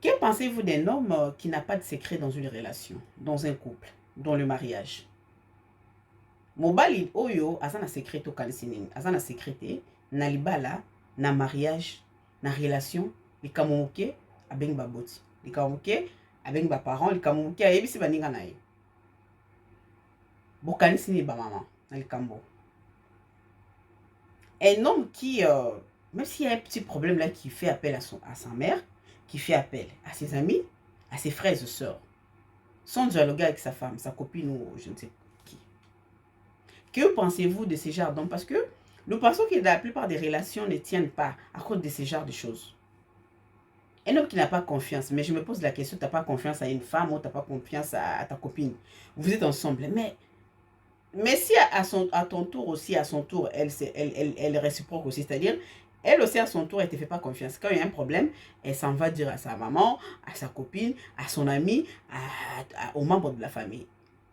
Que pensez-vous d'un homme qui n'a pas de secret dans une relation, dans un couple, dans le mariage? Mobali oyo aza na secret to kanisi nini? Aza na secret na libala, na mariage, na relation, likambo moke abengi baboti. Likambo moke abengi ba parents, likambo moke ayebisi baninga na ye. Bokanisi ni ba maman na likambo. Un homme qui, même s'il y a un petit problème là, qui fait appel à sa mère, qui fait appel à ses amis, à ses frères et sœurs, sans dialoguer avec sa femme, sa copine ou je ne sais qui. Que pensez-vous de ces genres d'hommes? Parce que nous pensons que la plupart des relations ne tiennent pas à cause de ces genres de choses. Un homme qui n'a pas confiance, mais je me pose la question, tu n'as pas confiance à une femme ou tu n'as pas confiance à ta copine. Vous êtes ensemble, mais si à ton tour aussi, à son tour, elle réciproque aussi, c'est-à-dire, elle aussi à son tour, elle ne te fait pas confiance. Quand il y a un problème, elle s'en va dire à sa maman, à sa copine, à son ami, aux membres de la famille.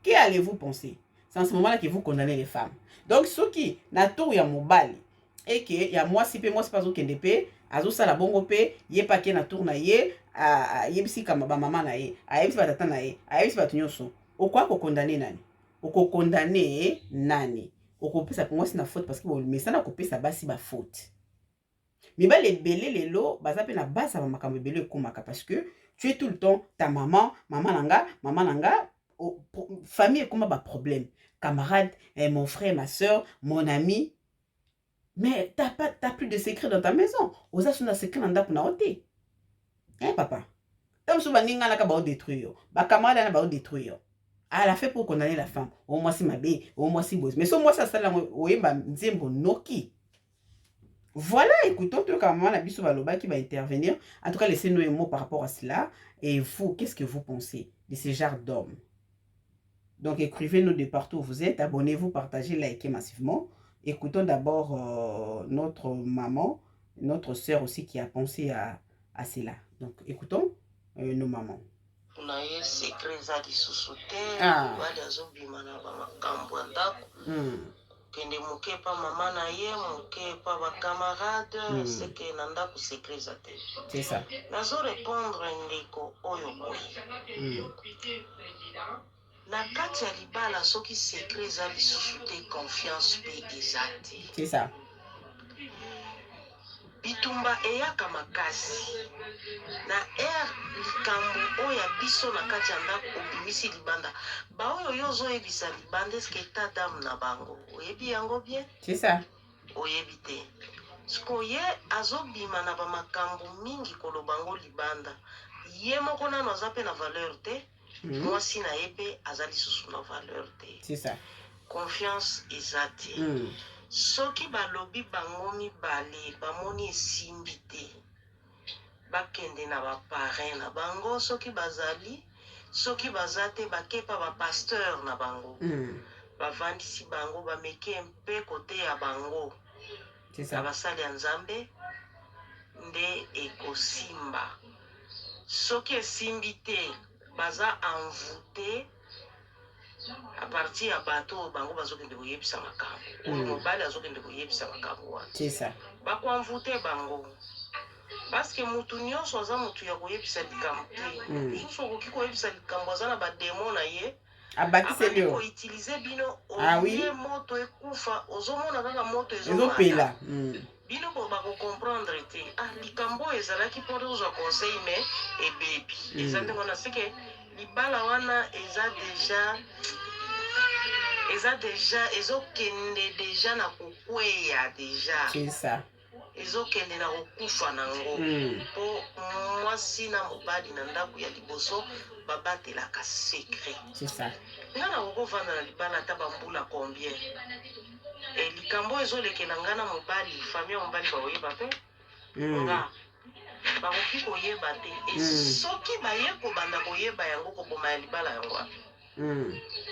Qu'allez-vous penser? C'est en ce moment-là que vous condamnez les femmes. Donc, ceux qui, na tour ya mobali, et que y a moi si pas zo kende pe, azo sala bongo pe, ye pa ke na tour na ye, yebisi kama ba maman na ye, ayebisi ba tata na ye, ayebisi ba tunyoso. Okwa ko condamner nani? Oko condamner nani? Oko pesa pour moi c'est na faute parce que bon mais ça na kopesa basi ba faute. Mibali ebele lelo baza pe na basa ba makambo ebele ekomaka parce que tu es tout le temps ta maman, maman nanga, famille ekoma ba problème. Camarade, mon frère, ma soeur, mon ami. Mais t'as plus de secret dans ta maison. Oza suna secret na ndako na ote. Hein papa? Tant que baninga na ka ba détruire. Ba camarade na ba détruire. Elle a fait pour condamner la femme. Au moins si ma bé, au moins si boss. Mais ce moi ça ça là oyemba nzembo noki. Voilà, écoutons tout quand maman la biso baloba qui va intervenir. En tout cas, laissez-nous un mot par rapport à cela. Et vous, qu'est-ce que vous pensez de ces genres d'hommes? Donc écrivez-nous de partout où vous êtes. Abonnez-vous, partagez, likez massivement. Écoutons d'abord notre maman, notre sœur aussi qui a pensé à cela. Donc écoutons nos mamans. Na ye secret za lisusu te mobali azobima na bamakambo ya ndako kende moke pa mama na ye moke pa bakamarade seke na ndako secret za te. Nazorépondre ndeko oyo boye na kati ya libala soki secret za lisusu te confiance mpe eza te. Bitumba eyaka makasi na likambo oyo ya biso na kati ya ndako obimisi libanda baoyo yo ozoyebisa libanda eske eta dame na bango oyebi yango bien oyebi te siko ye azobima na bamakambo mingi koloba ngo libanda ye moko nano aza mpe na valeur te mwasi na ye mpe aza lisusu na valeur te. Confiance eza te. Soki balobi bango mibale bamoni esimbi te bakende na baparrain na bango soki bazali soki baza te bakepa bapasteur na bango bavandisi bango bameke mpe kote ya bango na basali ya nzambe nde ekosimba. Soki esimbi te baza envoûté à partir ya bato bango bazokende koyebisa makambo oyo mobali azokende koyebisa makambo wana bakoenvoûte bango parce que mutu nyonso aza mutu ya koyebisa likambo te mosusu okoki koyebisa likambo aza na bademo na ye abandi koutilize bino oye moto ekufa ozomona kaka moto ezopela bino bakokomprendre te likambo ezalaki mpo nde ozwa conseil me ebebi eza ndenge wana seke libala wana eza ezokende deja na kokweya deja ezokende na kokufa nango mpo mwasi na mobali na ndako ya liboso babatelaka secret nga na kokovanda na libala ata bambula combien likambo ezoleke na nga na mobali famille ya mobali bakoyeba te nga bakoki koyeba te soki baye kobanda koyeba yango koboma ya libala yango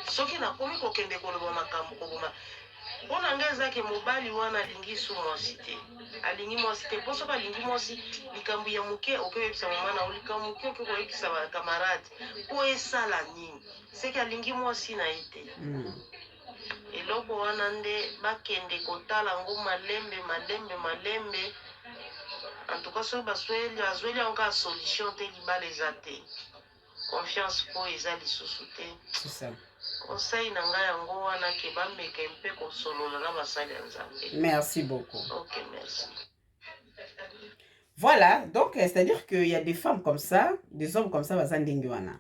soki nakomi kokende koloba makambo koboma mpo na nga ezake mobali wana alingi su mwasi te alingi mwasi te mpo soki alingi mwasi likambo ya moke okoyebisa mama na likambo moke okoki koyebisa bakamarade po esala nini seki alingi mwasi na ye te eloko wana nde bakende kotala ngo malembe En tout cas, soki bazweli yango kaka solution te libala eza te. Confiance po eza lisusu te. C'est ça. Conseil na ngai yango wana ke bameka mpe kosolola na basali ya Nzambe. Merci beaucoup. Ok, merci. Voilà, donc c'est-à-dire qu'il y a des femmes comme ça, des hommes comme ça, baza ndenge wana.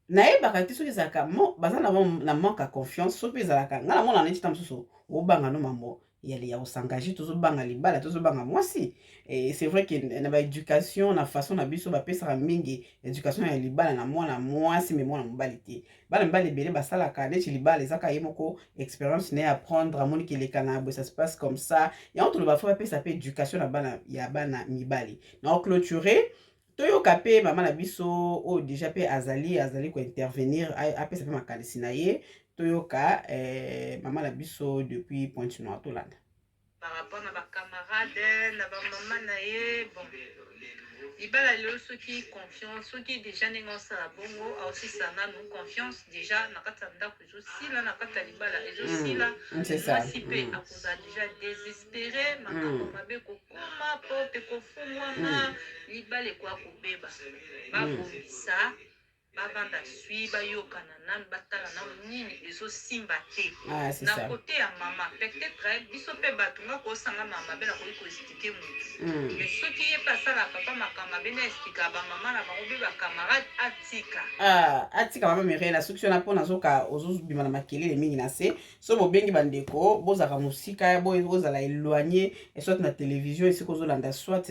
Nayebaka te soki ezalaka baza na manque à confiance soki ezalaka nga namona neti ta mosusu obanga no mambo ya kosengage tozobanga libala tozobanga mwasi. C'est vrai que na baéducation na façon na biso bapesaka mingi éducation ya libala na mwana mwasi me mwana mobali te. Bana mibali ebele basalaka neti libala ezaka ye moko expérience na ye apprendre amoni keleka na boye ça se passe comme ça yango toloba fo bapesa mpe éducation na bana ya bana mibali na clôturer. Toyoka pe mama na biso o déjà pe azali ko intervenir apesa pe makanisi na ye toyoka mama na biso depuis Pointe-Noire tolanda par rapport na ba camarades na ba mama na ye bon libala lelo soki confiance soki déjà ndenge osala bongo aosisa nanu confiance déjà na kati ya ndako ezosila na kati ya libala ezosila mwasi mpe akozala déjà désespéré makambo mabe kokoma po mpe kofungwama libala ekoya kobeba babongisa babanda sui bayokana nanu batala nanu nini ezosimba te na kote ya mama peut-être biso mpe bato nga kosanga mama be nakoki koexplike motu mais soki ye mpe asala papa makambo mabe na explika bamama na bango mpe bacamarade atika mama Mirela soki so na mpo nazoka ozobima na makelele mingi na se so bobengi bandeko bozalaka mosika bozala éloigné soit na télévision esika ozolanda soit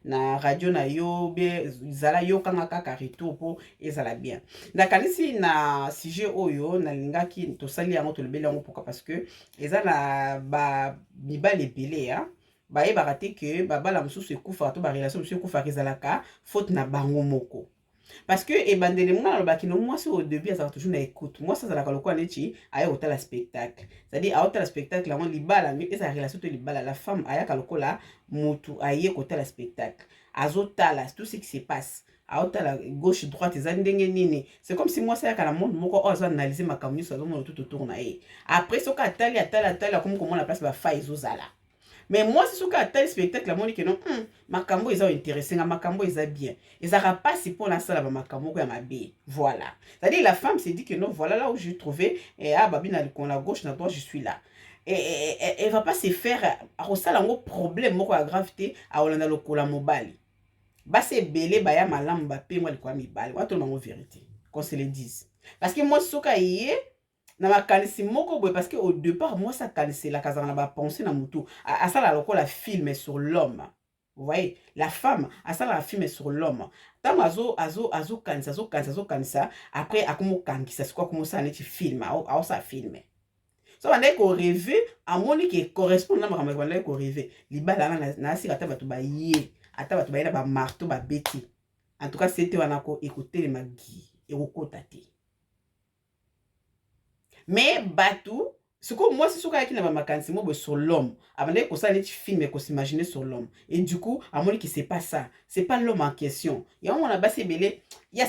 na radio na yo be ezala yokanga kaka retour mpo ezala bien. Nakanisi na sujet oyo nalingaki tosali yango tolobeli yango pourquoi parce que eza na ba mibali ebele ya bayebaka te ke babala mosusu ekufaka to barelation mosusu ekufaka ezalaka faute na bango moko parce que ebandele mwana alobaki no mwasi au début azalaka toujours na écoute mwasi azalaka lokola neti aya kotala spectacle c'est-à-dire aotala spectacle yango libala ezala relation to libala la femme ayaka lokola motu aye kotala spectacle azotala tout ce qui se passe aotala gauche droite eza ndenge nini c'est comme si mwasi ayaka na monde moko oyo azoanalyse makambo nyonso azomona tout autour na ye après soki atali akomi komona place bafa ezozala mais mwasi soki atali spectacle amoni ke non makambo eza ointéressé nga makambo eza bien ezalaka pasi mpona asala bamakambo moko ya mabe voilà c'est-à-dire la femme se dit que non voilà là où j'ai trouvé babi na likolo na gauche na droite je suis là et elle va pas se faire akosala yango problème moko ya grave te aolanda lokola mobali basi ebele baya malamu bapengwa likolo ya mibali wana tolobango vérité qu'on se le dise parce que mwasi soki aye na makanisi moko boye parce que au départ mwasi akaniselaka azalaka na bapense na mutu asala lokola film sur l'homme vous voyez la femme asala la film sur l'homme ntango azokanisa après akomokangisa sikoyo akomosala neti film aosala filme so bandaki koreve amoni ke correspond na makambo bandaki koreve libala wana na asika ata bato baye ata bato baye na bamarteau babeti en tout cas sete wana ko ekotelema gi ekokota te mais bato sikoyo mwasi soki ayaki na bamakanisi mo boye sur l'homme abandaki kosala neti film ekos'imaginer sur l'homme et du coup amoni que c'est pas ça c'est pas l'homme en question yango mona basi ebele il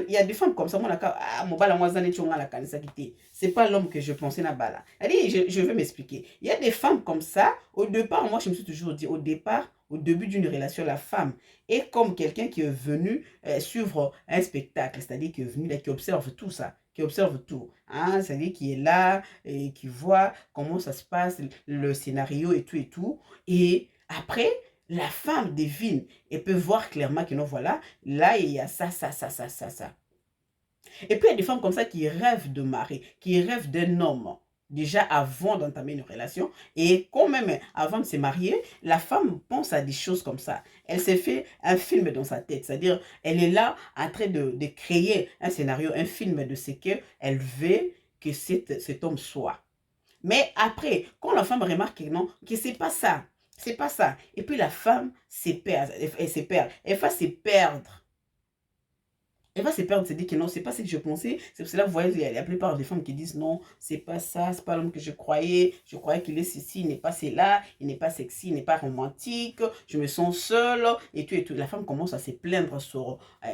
y a des femmes comme ça monaka mobala mwa aza neti onga nakanisaki te c'est pas l'homme que je pensais na bala je vais m'expliquer il y a des femmes comme ça au départ moi je me suis toujours dit au départ au début d'une relation la femme est comme quelqu'un qui est venu suivre un spectacle c'est-à-dire qui est venu qui observe tout ça qui observe tout, hein, c'est-à-dire qui est là et qui voit comment ça se passe, le scénario et tout. Et après, la femme devine et peut voir clairement que non, voilà, là, il y a ça. Et puis, il y a des femmes comme ça qui rêvent de mari, qui rêvent d'un homme. Déjà avant d'entamer une relation et quand même avant de se marier, la femme pense à des choses comme ça. Elle s'est fait un film dans sa tête, c'est-à-dire elle est là en train de créer un scénario, un film de ce qu'elle veut que cet homme soit. Mais après, quand la femme remarque que non, que c'est pas ça, et puis la femme se perd, elle va se perdre. Elle va se perdre, se dire que non, c'est pas ce que je pensais. C'est pour cela, vous voyez, il y a la plupart des femmes qui disent non, c'est pas ça, c'est pas l'homme que je croyais qu'il est ceci, il n'est pas cela, il n'est pas sexy, il n'est pas romantique, je me sens seule, et tout, et tout. La femme commence à se plaindre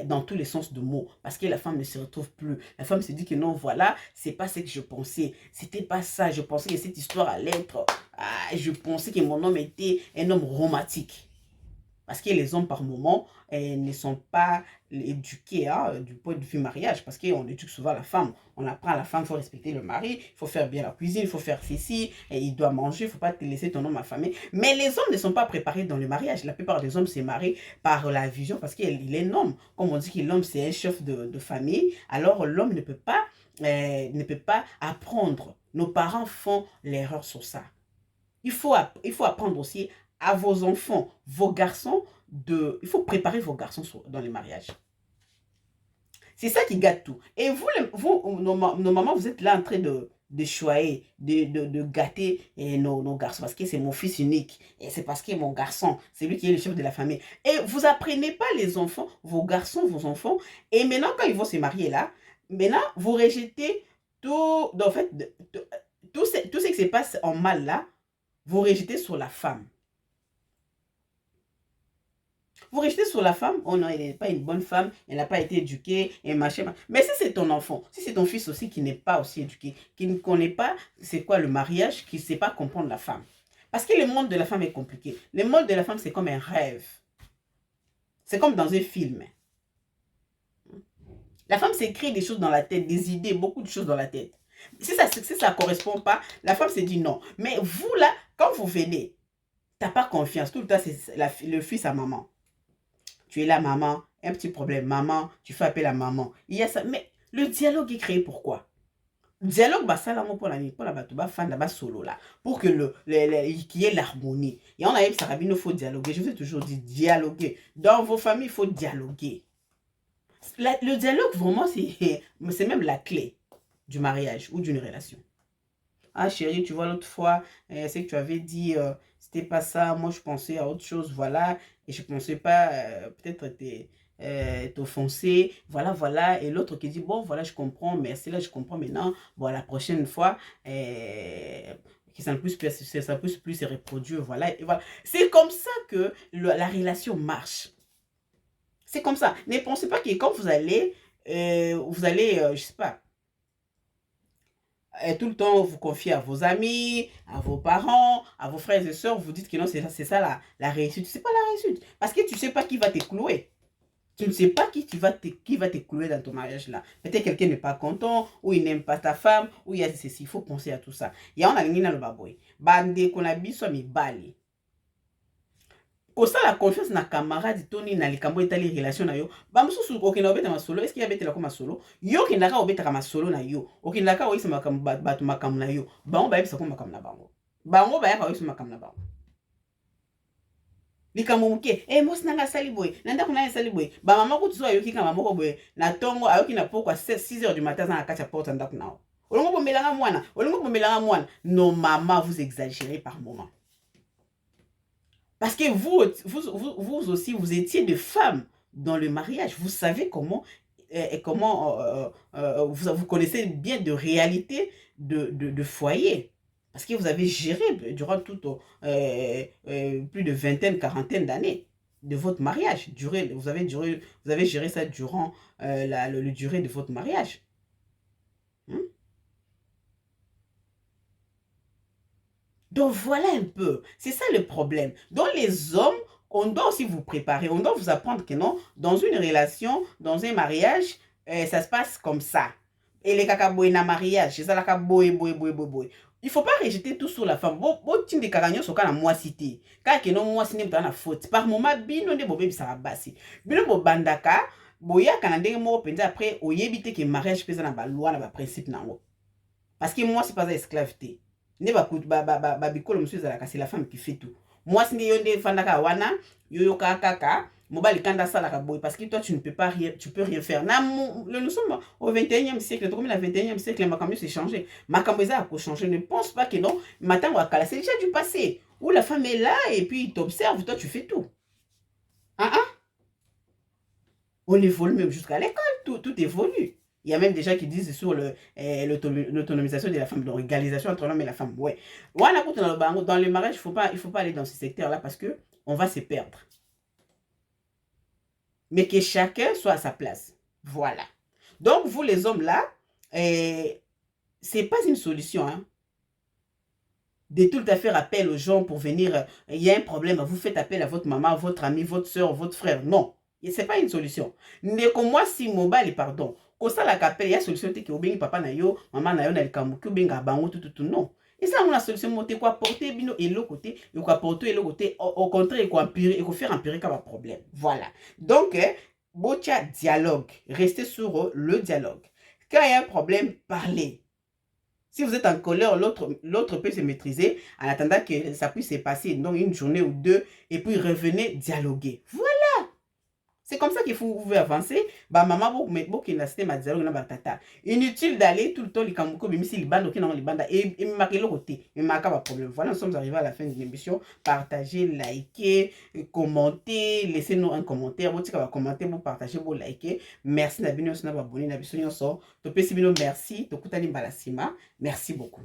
dans tous les sens du mot, parce que la femme ne se retrouve plus. La femme se dit que non, voilà, c'est pas ce que je pensais, c'était pas ça, je pensais que cette histoire allait être, je pensais que mon homme était un homme romantique. Parce que les hommes, par moment, ne sont pas éduqués du point de vue mariage. Parce qu'on éduque souvent la femme. On apprend à la femme, il faut respecter le mari, il faut faire bien la cuisine, il faut faire ceci, et il doit manger, il ne faut pas te laisser ton homme affamé. Mais les hommes ne sont pas préparés dans le mariage. La plupart des hommes se marient par la vision, parce qu'il est un homme. Comme on dit que l'homme, c'est un chef de famille, alors l'homme ne peut pas apprendre. Nos parents font l'erreur sur ça. Il faut apprendre aussi à vos enfants, vos garçons, il faut préparer vos garçons dans les mariages. C'est ça qui gâte tout. Et vous nos mamans, vous êtes là en train de choyer, de gâter nos garçons. Parce que c'est mon fils unique. Et c'est parce que mon garçon, c'est lui qui est le chef de la famille. Et vous apprenez pas les enfants, vos garçons, vos enfants. Et maintenant, quand ils vont se marier là, maintenant, vous rejetez tout, en fait, tout ce qui se passe en mal là, vous rejetez sur la femme. Vous rejetez sur la femme, oh non, elle n'est pas une bonne femme, elle n'a pas été éduquée, et machin. Mais si c'est ton enfant, si c'est ton fils aussi qui n'est pas aussi éduqué, qui ne connaît pas c'est quoi le mariage, qui ne sait pas comprendre la femme. Parce que le monde de la femme est compliqué. Le monde de la femme, c'est comme un rêve. C'est comme dans un film. La femme s'écrit des choses dans la tête, des idées, beaucoup de choses dans la tête. Si ça ne correspond pas, la femme se dit non. Mais vous, là, quand vous venez, tu n'as pas confiance. Tout le temps, c'est le fils à maman. Tu es là, maman, un petit problème, maman, tu fais appel à maman. Il y a ça. Mais le dialogue est créé pourquoi? Le dialogue, bah, ça, là, pour la fan, là, solo, là, pour que qu'il y ait l'harmonie. Et on a eu ça, il faut dialoguer. Je vous ai toujours dit dialoguer. Dans vos familles, il faut dialoguer. Le dialogue, vraiment, c'est même la clé du mariage ou d'une relation. Ah chérie, tu vois l'autre fois, ce que tu avais dit, c'était pas ça, moi je pensais à autre chose, voilà, et je pensais pas peut-être t'offenser, voilà, et l'autre qui dit, bon voilà, je comprends, merci, là je comprends maintenant, bon la prochaine fois, que ça ne puisse plus se reproduire, voilà, et voilà. C'est comme ça que la relation marche. C'est comme ça. Ne pensez pas que quand vous allez, je sais pas, tout le temps vous confiez à vos amis, à vos parents, à vos frères et sœurs, vous dites que non, c'est ça la réussite. C'est pas la réussite. Parce que tu ne sais pas qui va te clouer. Tu ne sais pas qui va te clouer dans ton mariage là. Peut-être quelqu'un n'est pas content, ou il n'aime pas ta femme, ou il y a ceci. Il faut penser à tout ça. Il y a un ami dans le baboy. Bande qu'on a biso mi bali. Kosa la confiance na camarade toni na likambo etali relation na yo ba mususu okenda obeta masolo est-ce qu'il y a betela ko masolo yo kendaka obeta masolo na yo okendaka oyisa makambo batu makambo na yo bango ba yebisa ko makambo na bango ba yaka oyisa makambo na bango likambo muke moi sinanga sali boy nanda kuna sali boy ba mama ko tuzo ayoki kama moko boy na tongo ayoki na poko 6h du matin na kati ya porte ndako nao olongo bomelanga mwana non maman vous exagérez par moment. Parce que vous aussi, vous étiez des femmes dans le mariage. Vous savez comment vous connaissez bien de réalité de foyer. Parce que vous avez géré durant plus de vingtaine, quarantaine d'années de votre mariage. Vous avez géré ça durant le durée de votre mariage. Donc voilà un peu, c'est ça le problème. Donc les hommes, on doit aussi vous préparer, on doit vous apprendre que non, dans une relation, dans un mariage, ça se passe comme ça. Et les kakaboy na mariage, c'est ça la kaboy. Il ne faut pas rejeter tout sur la femme. Bon, tu ne peux sur quand moi cité. Quand que non moi ciné dans la faute. Par moment bino ne bobé ça va bassi. Bino bo bandaka, boya kanandenge mo penza après oyebite que mariage pesa na ba loi na ba principe nango. Parce que moi c'est pas esclavité. Ne ba bikolo monsieur zalaka c'est la femme qui fait tout. Moi si yonde fandaka wana yoyo kaka mobali kanda sala ka boy parce que toi tu ne peux pas rien, tu peux rien faire. Nous sommes au 21e siècle, comme le 21e siècle makambo s'est changé. Makambo ça a changé, ne pense pas que non, matin wakala c'est déjà du passé où la femme est là et puis il t'observe, toi tu fais tout. On évolue même jusqu'à l'école. tout évolue. Il y a même des gens qui disent sur l'autonomisation de la femme, donc l'égalisation entre l'homme et la femme. Ouais. Dans le mariage, il faut pas aller dans ce secteur-là parce que on va se perdre. Mais que chacun soit à sa place. Voilà. Donc, vous les hommes là, c'est pas une solution. Hein, de tout à faire appel aux gens pour venir, il y a un problème, vous faites appel à votre maman, votre ami, votre soeur, votre frère. Non, c'est pas une solution. Mais comme moi, si mobile, pardon, quand ça la capelle, il y a une solution qui est papa na yo, maman na yo na likamu, qui benga bango tout non. Et ça, on a solution, monter quoi porter bino et l'autre côté, et quoi porter et l'autre côté, au contraire, et quoi empirer, et quoi faire empirer comme un problème. Voilà. Donc, botia dialogue, restez sur le dialogue. Quand il y a un problème, parlez. Si vous êtes en colère, l'autre peut se maîtriser en attendant que ça puisse se passer donc une journée ou deux et puis revenez dialoguer. Voilà. C'est comme ça qu'il faut avancer. Bah maman qui n'a cité ma dialogue na batata. Inutile d'aller tout le temps les kamuko bimisi libanda qui n'ont libanda et marquer le côté. Mais marquer pas problème. Voilà, nous sommes arrivés à la fin de l'émission. Partagez, likez, commentez, laissez-nous un commentaire. Vous va commenter, vous partagez, vous likez. Merci na bino na abonné na biso nyonso. To pesi bino merci. To kutani balasima. Merci beaucoup.